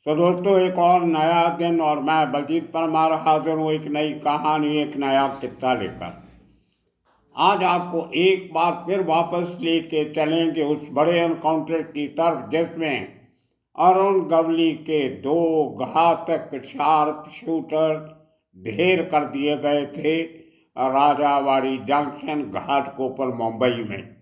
तो दोस्तों, एक और नया दिन और मैं बलजीत परमार हाजिर हूँ एक नई कहानी, एक नया किस्सा लेकर। आज आपको एक बार फिर वापस लेके चलेंगे उस बड़े एनकाउंटर की तरफ जिसमें अरुण गवली के 2 घातक शार्प शूटर ढेर कर दिए गए थे राजावाड़ी जंक्शन घाटकोपर मुंबई में।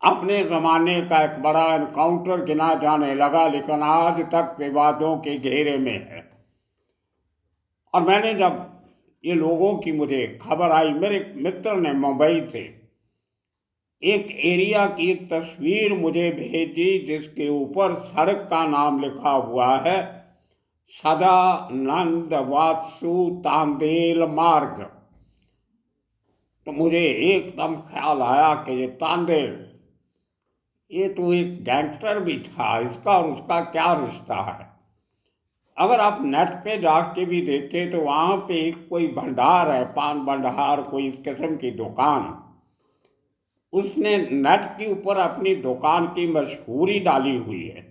अपने ज़माने का एक बड़ा एनकाउंटर गिना जाने लगा, लेकिन आज तक विवादों के घेरे में है। और मैंने जब ये लोगों की मुझे खबर आई, मेरे एक मित्र ने मुंबई से एक एरिया की एक तस्वीर मुझे भेजी जिसके ऊपर सड़क का नाम लिखा हुआ है सदानंद वात्सु तांदेल मार्ग। तो मुझे एकदम ख्याल आया कि ये तांदेल, ये तो एक गैंगस्टर भी था, इसका और उसका क्या रिश्ता है। अगर आप नेट पे जाके भी देखें तो वहाँ पे एक कोई भंडार है, पान भंडार, कोई इस किस्म की दुकान, उसने नेट के ऊपर अपनी दुकान की मशहूरी डाली हुई है।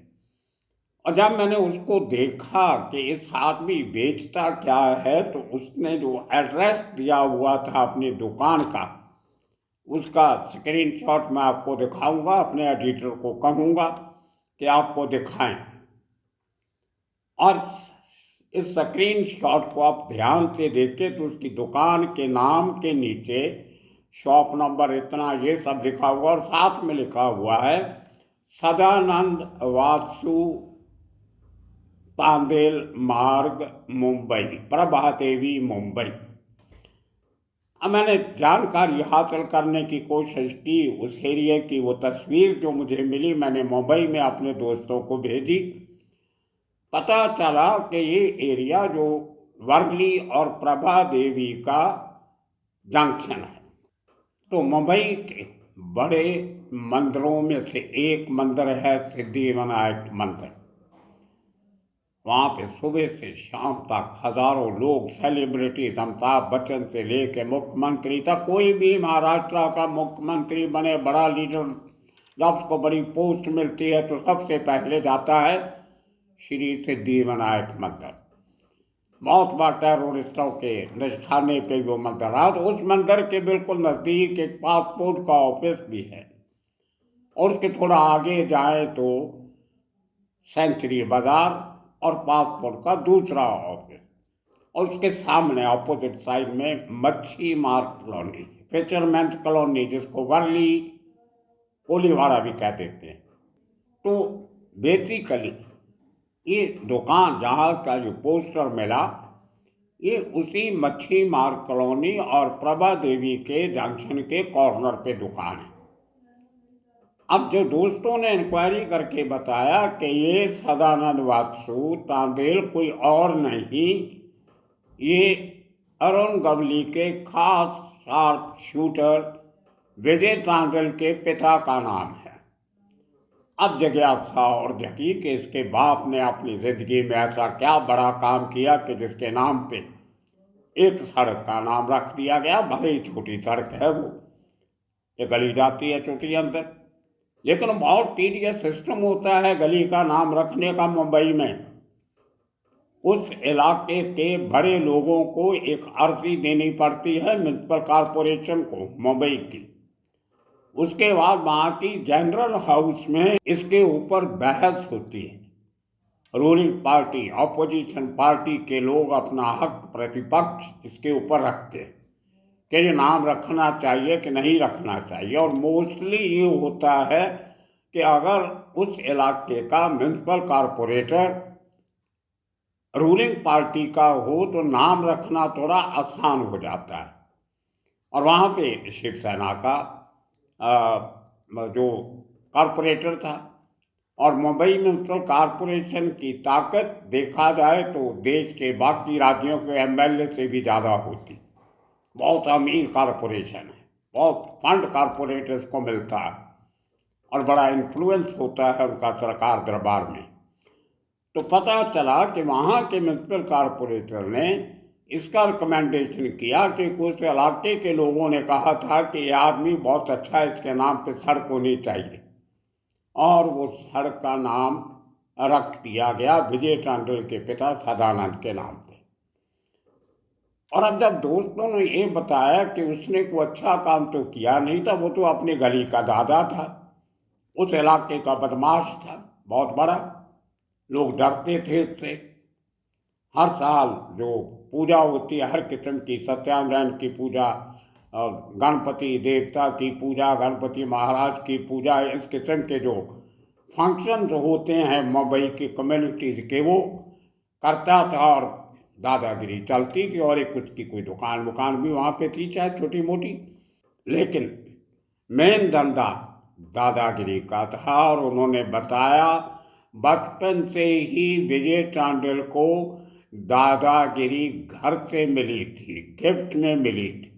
और जब मैंने उसको देखा कि इस आदमी बेचता क्या है, तो उसने जो एड्रेस दिया हुआ था अपनी दुकान का, उसका स्क्रीनशॉट मैं आपको दिखाऊंगा, अपने एडिटर को कहूँगा कि आपको दिखाएं। और इस स्क्रीनशॉट को आप ध्यान से देखें तो उसकी दुकान के नाम के नीचे शॉप नंबर इतना ये सब लिखा हुआ, और साथ में लिखा हुआ है सदानंद वात्सु तांदेल मार्ग मुंबई, प्रभा देवी मुंबई। अब मैंने जानकारी हासिल करने की कोशिश की, उस एरिया की वो तस्वीर जो मुझे मिली मैंने मुंबई में अपने दोस्तों को भेजी। पता चला कि ये एरिया जो वर्ली और प्रभा देवी का जंक्शन है। तो मुंबई के बड़े मंदिरों में से एक मंदिर है सिद्धिविनायक मंदिर। वहाँ पे सुबह से शाम तक हजारों लोग, सेलिब्रिटीज, अमिताभ बच्चन से लेके मुख्यमंत्री तक, कोई भी महाराष्ट्र का मुख्यमंत्री बने, बड़ा लीडर, जब उसको बड़ी पोस्ट मिलती है तो सबसे पहले जाता है श्री सिद्धिविनायक मंदिर। बहुत बार टेररिस्टों के निशाने पे वो मंदिर रहा। तो उस मंदिर के बिल्कुल नज़दीक एक पासपोर्ट का ऑफिस भी है, और उसके थोड़ा आगे जाए तो सेंचुरी बाजार और पासपोर्ट का दूसरा ऑफिस, और उसके सामने अपोजिट साइड में मच्छी मार्ग कॉलोनी, फिशरमैन कॉलोनी, जिसको वर्ली कोलीवाड़ा भी कह देते हैं। तो बेसिकली ये दुकान जहाँ का जो पोस्टर मिला, ये उसी मच्छी मार्ग कॉलोनी और प्रभा देवी के जंक्शन के कॉर्नर पे दुकान है। अब जो दोस्तों ने इंक्वायरी करके बताया कि ये सदानंद वात्सु तांदेल कोई और नहीं, ये अरुण गवली के खास शार्प शूटर विजय तांडेल के पिता का नाम है। अब जिज्ञासा और जगी कि इसके बाप ने अपनी जिंदगी में ऐसा क्या बड़ा काम किया कि जिसके नाम पे एक सड़क का नाम रख दिया गया। भले ही छोटी सड़क है, वो ये गली जाती है छोटी अंदर, लेकिन बहुत टीडियस सिस्टम होता है गली का नाम रखने का मुंबई में। उस इलाके के बड़े लोगों को एक अर्जी देनी पड़ती है म्युनिसिपल कॉरपोरेशन को मुंबई की। उसके बाद वहाँ की जनरल हाउस में इसके ऊपर बहस होती है। रूलिंग पार्टी, ऑपोजिशन पार्टी के लोग अपना हक, प्रतिपक्ष इसके ऊपर रखते हैं कि ये नाम रखना चाहिए कि नहीं रखना चाहिए। और मोस्टली ये होता है कि अगर उस इलाके का म्युनिसिपल कॉरपोरेटर रूलिंग पार्टी का हो तो नाम रखना थोड़ा आसान हो जाता है। और वहाँ पे शिवसेना का जो कॉरपोरेटर था, और मुंबई म्युनिसिपल कॉरपोरेशन की ताकत देखा जाए तो देश के बाकी राज्यों के एमएलए से भी ज़्यादा होती। बहुत अमीर कॉरपोरेशन है, बहुत फंड कॉरपोरेटर्स को मिलता है, और बड़ा इन्फ्लुएंस होता है उनका सरकार दरबार में। तो पता चला कि वहाँ के म्युनिसिपल कॉरपोरेटर ने इसका रिकमेंडेशन किया कि कुछ इलाके के लोगों ने कहा था कि ये आदमी बहुत अच्छा है, इसके नाम पे सड़क होनी चाहिए, और वो सड़क का नाम रख दिया गया विजय टांडल के पिता सदानंद के नाम पे। और अब जब दोस्तों ने ये बताया कि उसने कोई अच्छा काम तो किया नहीं था, वो तो अपनी गली का दादा था, उस इलाके का बदमाश था बहुत बड़ा, लोग डरते थे उससे। हर साल जो पूजा होती है हर किस्म की, सत्यानारायण की पूजा, गणपति देवता की पूजा, गणपति महाराज की पूजा, इस किस्म के जो फंक्शंस होते हैं मुंबई की कम्युनिटीज़ के, वो करता था और दादागिरी चलती थी। और एक उसकी कोई दुकान भी वहाँ पे थी, चाहे छोटी मोटी, लेकिन मेन धंधा दादागिरी का था। और उन्होंने बताया बचपन से ही विजय टांडल को दादागिरी घर से मिली थी, गिफ्ट में मिली थी।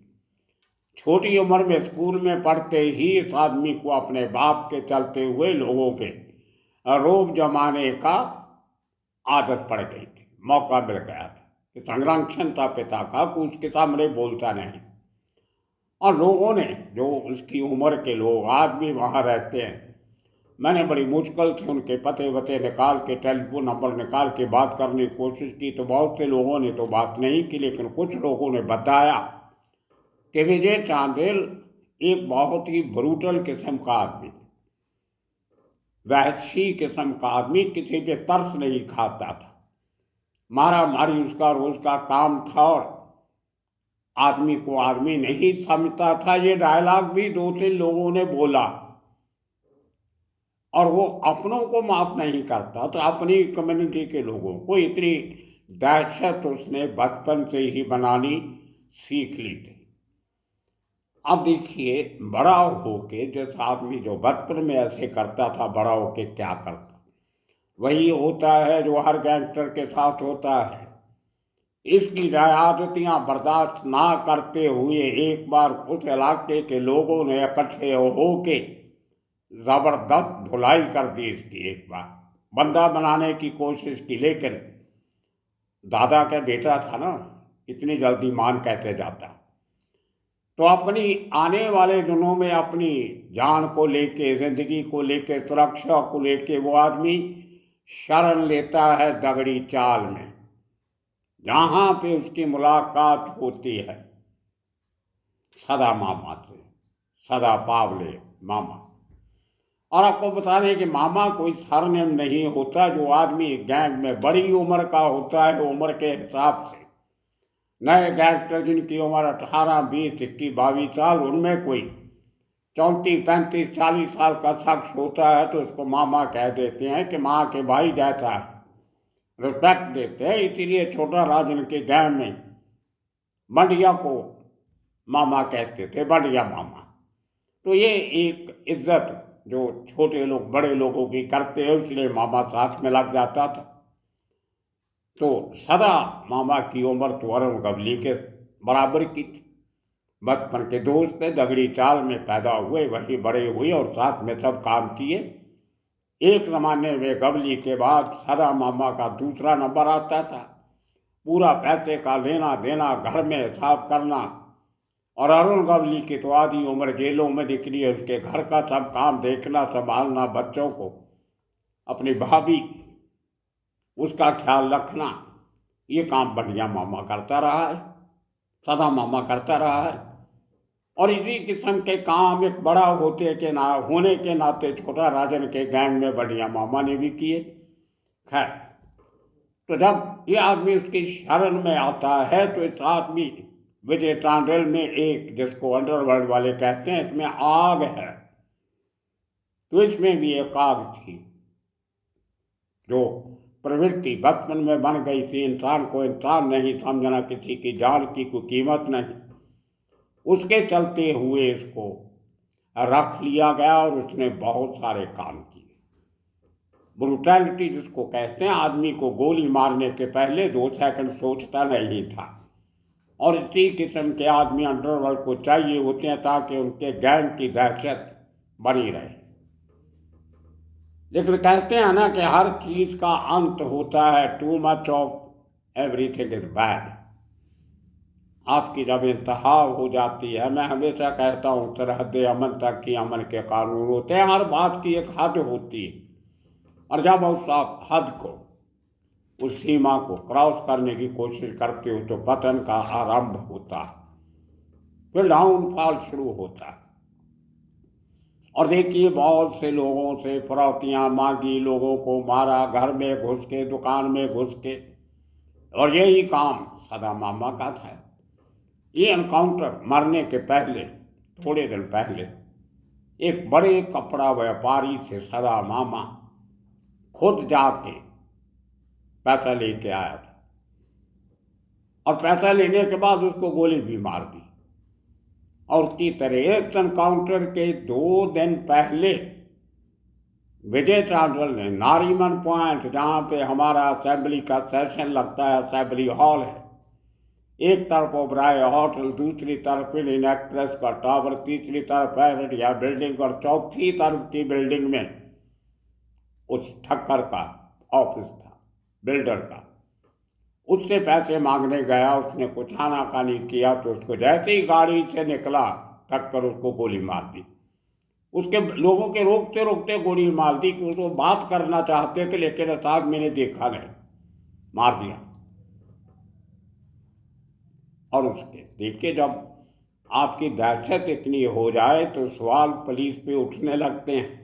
छोटी उम्र में स्कूल में पढ़ते ही इस आदमी को अपने बाप के चलते हुए लोगों पे रोब जमाने का आदत पड़ गई थी, मौका मिल गया था कि संरक्षण था पिता का, कि उसके सामने बोलता नहीं। और लोगों ने, जो उसकी उम्र के लोग आज भी वहाँ रहते हैं, मैंने बड़ी मुश्किल से उनके पते वते निकाल के, टेलीफोन नंबर निकाल के बात करने की कोशिश की, तो बहुत से लोगों ने तो बात नहीं की, लेकिन कुछ लोगों ने बताया कि विजय टांडल एक बहुत ही ब्रूटल किस्म का आदमी, वहशी किस्म का आदमी, किसी पे तरस नहीं खाता था, मारा मारी उसका रोज का काम था और आदमी को आदमी नहीं समझता था। ये डायलॉग भी 2-3 लोगों ने बोला। और वो अपनों को माफ नहीं करता, तो अपनी कम्युनिटी के लोगों को इतनी दहशत उसने बचपन से ही बनानी सीख ली थी। अब देखिए, बड़ा होके जिस आदमी जो बचपन में ऐसे करता था, बड़ा होके क्या करता, वही होता है जो हर गैंगस्टर के साथ होता है। इसकी ज़्यादतियाँ बर्दाश्त ना करते हुए एक बार उस इलाके के लोगों ने इकट्ठे होके ज़बरदस्त धुलाई कर दी इसकी। एक बार बंदा बनाने की कोशिश की, लेकिन दादा का बेटा था ना, इतनी जल्दी मान कैसे जाता। तो अपनी आने वाले दिनों में अपनी जान को लेके, जिंदगी को लेके, सुरक्षा को लेके वो आदमी शरण लेता है दगड़ी चाल में, जहाँ पे उसकी मुलाकात होती है सदा मामा से, सदा पावले मामा। और आपको बता दें कि मामा कोई सरनेम नहीं होता। जो आदमी गैंग में बड़ी उम्र का होता है, उम्र के हिसाब से, नए गैंगस्टर जिनकी उम्र 18, 20, 21, 22 साल, उनमें कोई 34, 35, 40 साल का शख्स होता है तो उसको मामा कह देते हैं कि माँ के भाई जैसा है, रिस्पेक्ट देते हैं। इसीलिए छोटा राजन के गैंग में बंडिया को मामा कहते थे, बंडिया मामा। तो ये एक इज्जत जो छोटे लोग बड़े लोगों की करते हैं, इसलिए मामा साथ में लग जाता था। तो सदा मामा की उम्र तो अरुण गवली के बराबर की थी। बचपन के दोस्त थे, दगड़ी चाल में पैदा हुए, वही बड़े हुए और साथ में सब काम किए। एक ज़माने में गवली के बाद सदा मामा का दूसरा नंबर आता था। पूरा पैसे का लेना देना, घर में हिसाब करना। और अरुण गवली की तो आधी उम्र जेलों में निकली है, उसके घर का सब काम देखना, संभालना, बच्चों को, अपनी भाभी, उसका ख्याल रखना, ये काम बढ़िया मामा करता रहा है, सदा मामा करता रहा है। और इसी किस्म के काम एक बड़ा होने के नाते छोटा राजन के गैंग में बढ़िया मामा ने भी किए। खैर, तो जब ये आदमी उसकी शरण में आता है तो इस आदमी विजय टांडल में एक, जिसको अंडरवर्ल्ड वाले कहते हैं, इसमें आग है। तो इसमें भी एक आग थी, जो प्रवृत्ति बचपन में बन गई थी, इंसान को इंसान नहीं समझना, किसी की जान की कोई कीमत नहीं, उसके चलते हुए इसको रख लिया गया और उसने बहुत सारे काम किए। ब्रूटैलिटी जिसको कहते हैं, आदमी को गोली मारने के पहले 2 सेकंड सोचता नहीं था। और इसी किस्म के आदमी अंडरवर्ल्ड को चाहिए होते हैं ताकि उनके गैंग की दहशत बनी रहे। लेकिन कहते हैं ना कि हर चीज़ का अंत होता है, too much of everything is bad. आपकी जब इंतहा हो जाती है, मैं हमेशा कहता हूँ सरहद अमन तक ही अमन के कानून होते हैं, हर बात की एक हद होती है। और जब उस आप हद को, उस सीमा को क्रॉस करने की कोशिश करते हो तो पतन का आरंभ होता, फिर डाउनफॉल शुरू होता। और देखिए, बहुत से लोगों से फिरौतियाँ मांगी, लोगों को मारा, घर में घुस के, दुकान में घुस के, और यही काम सदा मामा का था। ये एनकाउंटर मरने के पहले, थोड़े दिन पहले, एक बड़े कपड़ा व्यापारी से सदा मामा खुद जाके पैसा लेके आया था, और पैसा लेने के बाद उसको गोली भी मार दी। और उसी तरह इस एनकाउंटर के 2 दिन पहले विजय चांडल ने नारीमन पॉइंट, जहाँ पे हमारा असेंबली का सेशन लगता है, असेंबली हॉल है, एक तरफ ओबराय होटल, दूसरी तरफ इंडियन एक्सप्रेस का टावर, तीसरी तरफ इंडिया बिल्डिंग, और चौथी तरफ की बिल्डिंग में उस ठक्कर का ऑफिस था, बिल्डर का। उससे पैसे मांगने गया, उसने कुछ आनाकानी किया तो उसको जैसे ही गाड़ी से निकला, ठक्कर उसको गोली मार दी। उसके लोगों के रोकते रोकते गोली मार दी कि उसको बात करना चाहते थे, लेकिन साहब मैंने देखा नहीं, मार दिया। और उसके देखिए, जब आपकी दहशत इतनी हो जाए तो सवाल पुलिस पे उठने लगते हैं।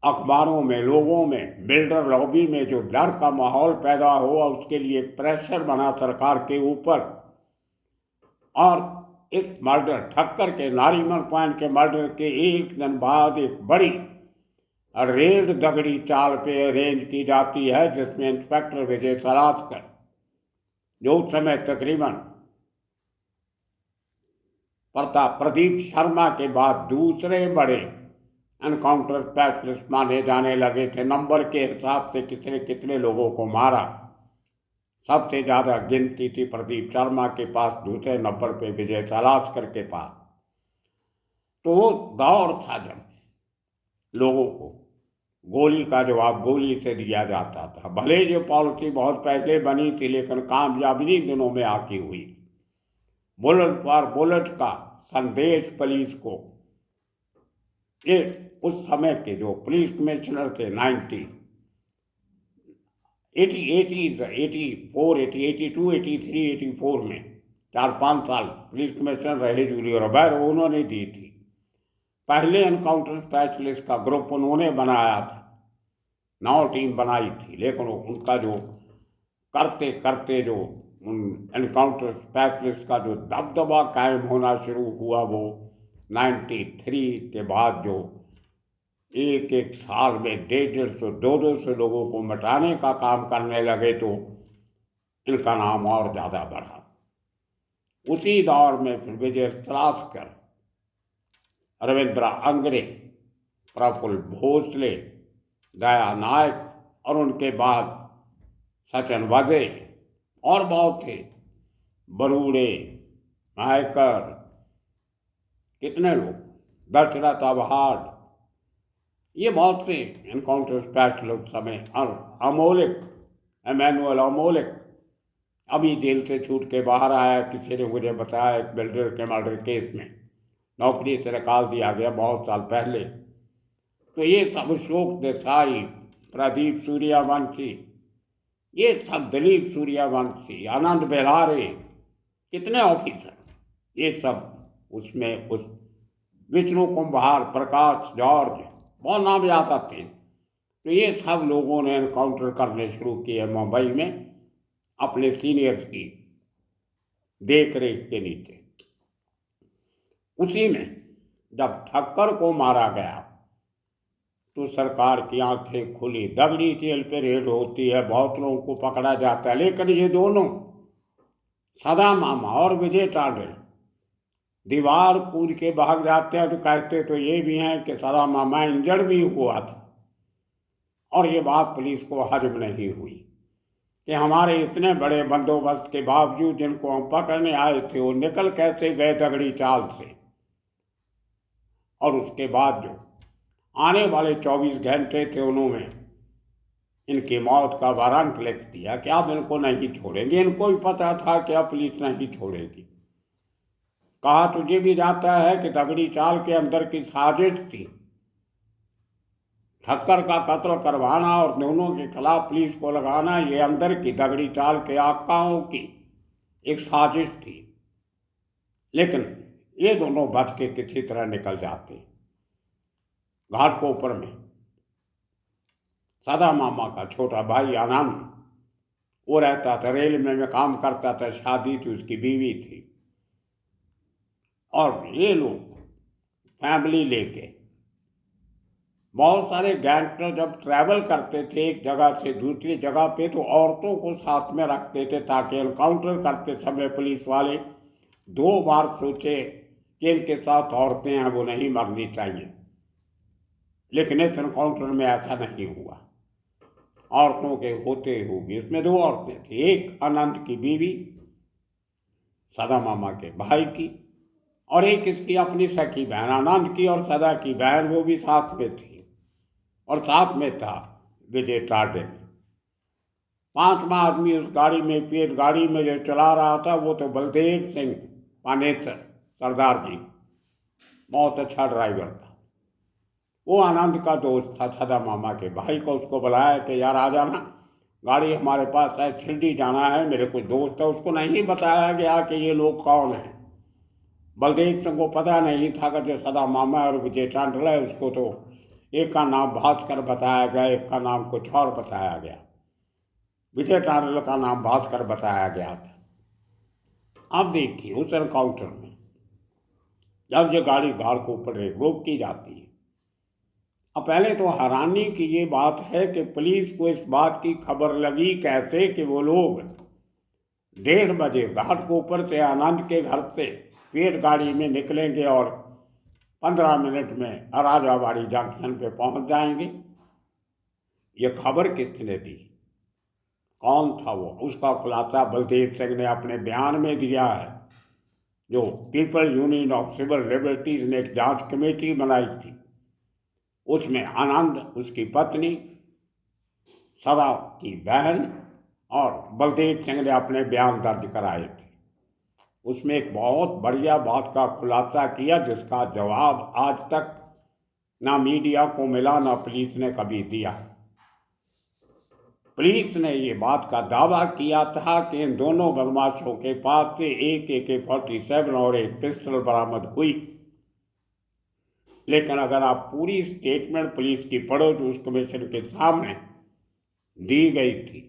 अखबारों में, लोगों में, बिल्डर लॉबी में जो डर का माहौल पैदा हुआ, उसके लिए एक प्रेशर बना सरकार के ऊपर। और इस मर्डर, ठक्कर के, नारीमन पॉइंट के मर्डर के एक दिन बाद एक बड़ी रेड दगड़ी चाल पे अरेंज की जाती है, जिसमें इंस्पेक्टर विजय सलास्कर, जो उस समय तकरीबन प्रदीप शर्मा के बाद दूसरे बड़े एनकाउंटर स्पेशलिस्ट माने जाने लगे थे। नंबर के हिसाब से कितने कितने लोगों को मारा, सबसे ज़्यादा गिनती थी प्रदीप शर्मा के पास, दूसरे नंबर पे विजय सलास्कर के पास। तो वो दौर था जब लोगों को गोली का जवाब गोली से दिया जाता था। भले जो पॉलिसी बहुत पहले बनी थी, लेकिन कामयाबी इन्हीं दिनों में आकी हुई। बुलेट फॉर बुलेट का संदेश पुलिस को, ये उस समय के जो पुलिस कमिश्नर थे 1984 में 4-5 साल पुलिस कमिश्नर रहे जूलियो रोबेरो, उन्होंने दी थी। पहले एनकाउंटर स्पेशलिस्ट का ग्रुप उन्होंने बनाया था, 9 टीम बनाई थी, लेकिन उनका जो करते करते जो एनकाउंटर स्पेशलिस्ट का जो दबदबा कायम होना शुरू हुआ, वो 93 के बाद जो एक एक साल में 150, 200 लोगों को मिटाने का काम करने लगे, तो इनका नाम और ज़्यादा बढ़ा। उसी दौर में फिर विजय सलास्कर, रविंद्र अंगरे, प्रफुल्ल भोसले, दया नायक, और उनके बाद सचिन वजे, और बहुत थे, बरूड़े, नायकर, कितने लोग, दशरथ अबहाड, ये बहुत से एनकाउंटर स्पेशलिस्ट समय। और अमोलिक, एमैनुअल अमोलिक अभी जेल से छूट के बाहर आया, किसी ने मुझे बताया, एक बिल्डर के मर्डर केस में नौकरी से निकाल दिया गया बहुत साल पहले। तो ये सब अशोक देसाई, प्रदीप सूर्यवंशी, ये सब दिलीप सूर्यवंशी, आनंद बेलारे, कितने ऑफिसर, ये सब उसमें, उस विष्णु कुंभार, प्रकाश जॉर्ज, बहुत नाम याद आते हैं। तो ये सब लोगों ने एनकाउंटर करने शुरू किए मुंबई में, अपने सीनियर्स की देख रेख के नीचे। उसी में जब ठक्कर को मारा गया तो सरकार की आंखें खुली, दगड़ी जेल पे रेड होती है, बहुत लोगों को पकड़ा जाता है, लेकिन ये दोनों, सदा मामा और विजय चांडल, दीवार कूद के भाग जाते हैं। तो कहते तो ये भी हैं कि सदा मामा इंजर्ड भी हुआ था, और ये बात पुलिस को हजम नहीं हुई कि हमारे इतने बड़े बंदोबस्त के बावजूद जिनको हम पकड़ने आए थे, वो निकल कैसे गए दगड़ी चाल से। और उसके बाद जो आने वाले 24 घंटे थे, उन्होंने इनकी मौत का वारंट लिख दिया कि अब इनको नहीं छोड़ेंगे। इनको भी पता था कि अब पुलिस नहीं छोड़ेगी। कहा तुझे भी जाता है कि दगड़ी चाल के अंदर की साजिश थी, ठक्कर का कत्ल करवाना और दोनों के खिलाफ पुलिस को लगाना, ये अंदर की दगड़ी चाल के आकाओं की एक साजिश थी। लेकिन ये दोनों बच के किसी तरह निकल जाते। घाटकोपर में सदा मामा का छोटा भाई आनंद, वो रहता था, रेलवे में काम करता था, शादी थी, उसकी बीवी थी। और ये लोग फैमिली लेके, बहुत सारे गैंगस्टर जब ट्रैवल करते थे एक जगह से दूसरी जगह पे, तो औरतों को साथ में रखते थे ताकि एनकाउंटर करते समय पुलिस वाले 2 बार सोचे कि इनके साथ औरतें हैं, वो नहीं मरनी चाहिए। लेकिन इस एनकाउंटर में ऐसा नहीं हुआ। औरतों के होते हुए इसमें 2 औरतें थी, एक आनंद की बीवी सदा मामा के भाई की, और एक इसकी अपनी सखी बहन आनंद की और सदा की बहन, वो भी साथ में थी। और साथ में था विजय टार्डन। 5वां आदमी उस गाड़ी में, पेट गाड़ी में जो चला रहा था, वो तो बलदेव सिंह पानेसर सरदार जी, बहुत अच्छा ड्राइवर था। वो आनंद का दोस्त था, सदा मामा के भाई को उसको बुलाया कि यार आ जाना, गाड़ी हमारे पास है, शिरडी जाना है, मेरे कुछ दोस्त है। उसको नहीं बताया गया कि ये लोग कौन हैं। बलदेव सिंह को पता नहीं था कि जो सदा मामा और विजय टांडल है, उसको तो एक का नाम भास्कर बताया गया, एक का नाम कुछ और बताया गया। विजय टांडल का नाम भास्कर बताया गया था। अब देखिए उस एनकाउंटर में जब ये गाड़ी घाटकोपर रोकी जाती है, अब पहले तो हैरानी की ये बात है कि पुलिस को इस बात की खबर लगी कैसे कि वो लोग 1:30 बजे घाटकोपर से आनंद के घर से पेट गाड़ी में निकलेंगे और 15 मिनट में राजाबाड़ी जंक्शन पे पहुंच जाएंगे। ये खबर किसने दी, कौन था वो, उसका खुलासा बलदेव सिंह ने अपने बयान में दिया है। जो people union of civil liberties ने एक जांच कमेटी बनाई थी, उसमें आनंद, उसकी पत्नी, सदा की बहन और बलदेव सिंह ने अपने बयान दर्ज कराए थे। उसमें एक बहुत बढ़िया बात का खुलासा किया जिसका जवाब आज तक ना मीडिया को मिला ना पुलिस ने कभी दिया। पुलिस ने ये बात का दावा किया था कि इन दोनों बदमाशों के पास से एक AK-47 और एक पिस्टल बरामद हुई। लेकिन अगर आप पूरी स्टेटमेंट पुलिस की पढ़ो जो उस कमीशन के सामने दी गई थी,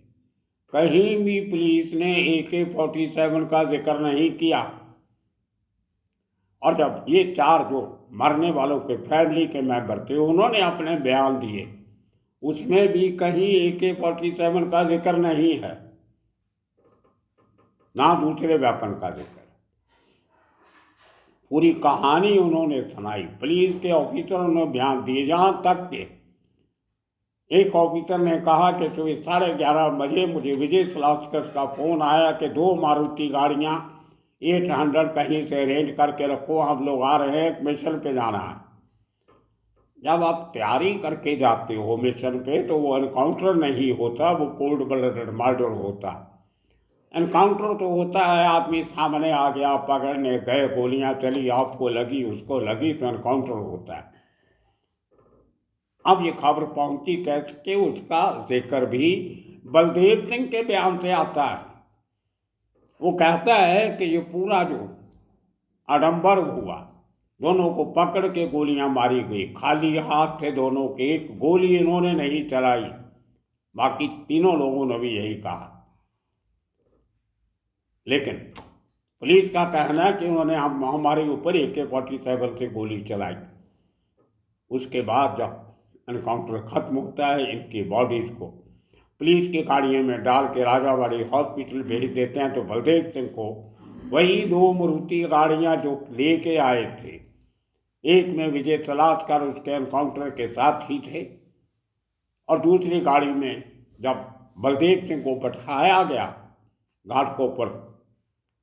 कहीं भी पुलिस ने AK-47 का जिक्र नहीं किया। और जब ये 4 जो मरने वालों के फैमिली के मेंबर थे, उन्होंने अपने बयान दिए, उसमें भी कहीं AK-47 का जिक्र नहीं है, ना दूसरे वेपन का जिक्र। पूरी कहानी उन्होंने सुनाई, पुलिस के ऑफिसरों ने बयान दिए, जहां तक के एक ऑफिसर ने कहा कि सुबह 11:30 बजे मुझे विजय सलास्कस का फ़ोन आया कि 2 मारुति गाड़ियां 800 कहीं से अरेंज करके रखो, हम लोग आ रहे हैं, मिशन पे जाना है। जब आप तैयारी करके जाते हो मिशन पे, तो वो एनकाउंटर नहीं होता, वो कोल्ड ब्लडेड मर्डर होता। एनकाउंटर तो होता है आदमी सामने आ गया, पकड़ने गए, गोलियां चली, आपको लगी, उसको लगी, तो एनकाउंटर होता है। अब ये खबर पहुंची कैसे, उसका जिक्र भी बलदेव सिंह के बयान से आता है। वो कहता है कि ये पूरा जो आडंबर हुआ, दोनों को पकड़ के गोलियां मारी गई, खाली हाथ थे दोनों के, एक गोली इन्होंने नहीं चलाई, बाकी तीनों लोगों ने भी यही कहा। लेकिन पुलिस का कहना है कि उन्होंने हमारे ऊपर AK-47 से गोली चलाई। उसके बाद जब एनकाउंटर खत्म होता है, इनकी बॉडीज को पुलिस की गाड़ियों में डाल के राजाबाड़ी हॉस्पिटल भेज देते हैं। तो बलदेव सिंह को वही 2 मारुति गाड़ियां जो लेके आए थे, एक में विजय सलास्कर उसके एनकाउंटर के साथ ही थे, और दूसरी गाड़ी में जब बलदेव सिंह को बैठाया गया घाटकोपर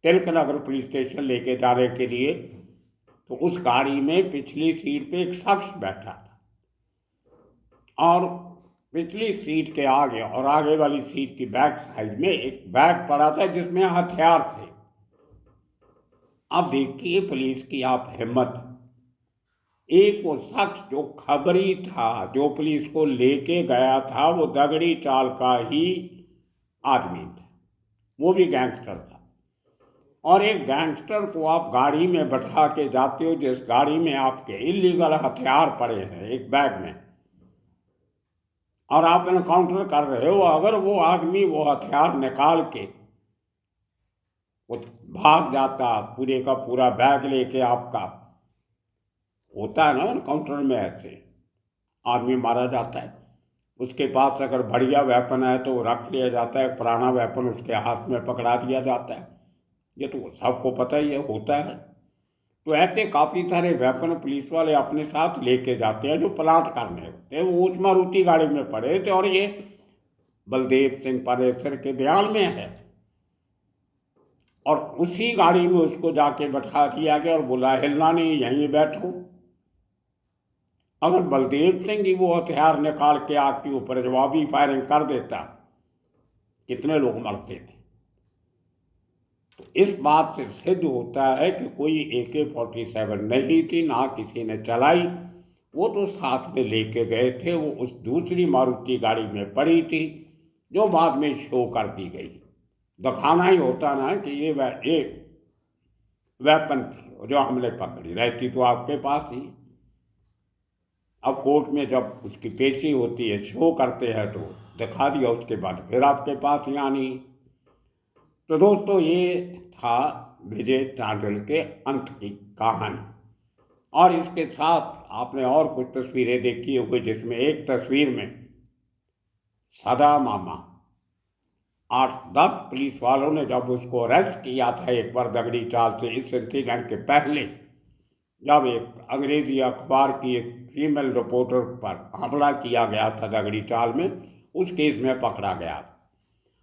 तिलक नगर पुलिस स्टेशन लेके जाने के लिए, तो उस गाड़ी में पिछली सीट पे एक शख्स बैठा था, और पिछली सीट के आगे और आगे वाली सीट की बैक साइड में एक बैग पड़ा था जिसमें हथियार थे। अब देखिए पुलिस की आप हिम्मत, एक वो शख्स जो खबरी था, जो पुलिस को लेके गया था, वो दगड़ी चाल का ही आदमी था, वो भी गैंगस्टर था। और एक गैंगस्टर को आप गाड़ी में बैठा के जाते हो, जिस गाड़ी में आपके इलीगल हथियार पड़े हैं एक बैग में, और आप एनकाउंटर कर रहे हो, अगर वो आदमी वो हथियार निकाल के वो भाग जाता, पूरे का पूरा बैग लेके, आपका होता है ना एनकाउंटर में, ऐसे आदमी मारा जाता है। उसके पास अगर बढ़िया वेपन है तो रख लिया जाता है, पुराना वेपन उसके हाथ में पकड़ा दिया जाता है। ये तो सबको पता ही है, होता है। तो ऐसे काफ़ी सारे वेपन पुलिस वाले अपने साथ लेके जाते हैं जो प्लांट करने होते हैं। वो उस मारुति गाड़ी में पड़े थे, और ये बलदेव सिंह पारेसर के बयान में है। और उसी गाड़ी में उसको जाके बैठा दिया गया और बोला हिलना नहीं, यहीं बैठो। अगर बलदेव सिंह जी वो हथियार निकाल के आग के ऊपर जवाबी फायरिंग कर देता, कितने लोग मरते थे। तो इस बात से सिद्ध होता है कि कोई AK-47 नहीं थी, ना किसी ने चलाई, वो तो साथ में लेके गए थे। वो उस दूसरी मारुति गाड़ी में पड़ी थी, जो बाद में शो कर दी गई। दिखाना ही होता ना कि ये वेपन थी जो हमने पकड़ी, रहती तो आपके पास ही। अब कोर्ट में जब उसकी पेशी होती है, शो करते हैं, तो दिखा दिया, उसके बाद फिर आपके पास ही आनी। तो दोस्तों, ये था विजय टांडल के अंत की कहानी। और इसके साथ आपने और कुछ तस्वीरें देखी होगी, जिसमें एक तस्वीर में सदा मामा 8-10 पुलिस वालों ने जब उसको अरेस्ट किया था एक बार दगड़ी चाल से, इस इंसिडेंट के पहले, जब एक अंग्रेजी अखबार की एक फीमेल रिपोर्टर पर हमला किया गया था दगड़ी चाल में, उस केस में पकड़ा गया।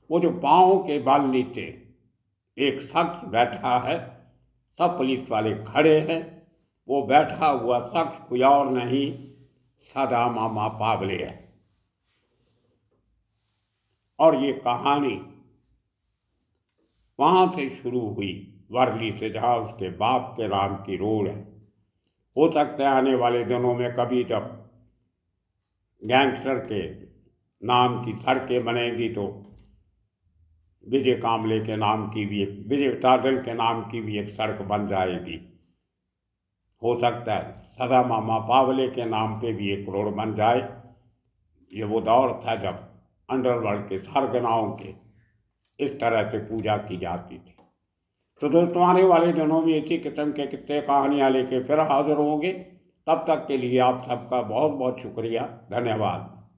वो जो पाँव के बल नीचे एक शख्स बैठा है, सब पुलिस वाले खड़े हैं, वो बैठा हुआ शख्स कोई और नहीं, सदा मामा पावले है। और ये कहानी वहाँ से शुरू हुई, वर्ली से, जहाँ उसके बाप के नाम की रोड है। हो सकता है आने वाले दिनों में कभी जब गैंगस्टर के नाम की सड़कें बनेगी तो विजय कांबले के नाम की भी एक, विजय टांडल के नाम की भी एक सड़क बन जाएगी। हो सकता है सदा मामा पावले के नाम पे भी एक रोड बन जाए। ये वो दौर था जब अंडरवर्ल्ड के सरगनाओं के इस तरह से पूजा की जाती थी। तो दोस्तों, आने वाले दिनों में इसी किस्म के किस्से कहानियाँ लेके फिर हाजिर होंगे। तब तक के लिए आप सबका बहुत बहुत शुक्रिया, धन्यवाद।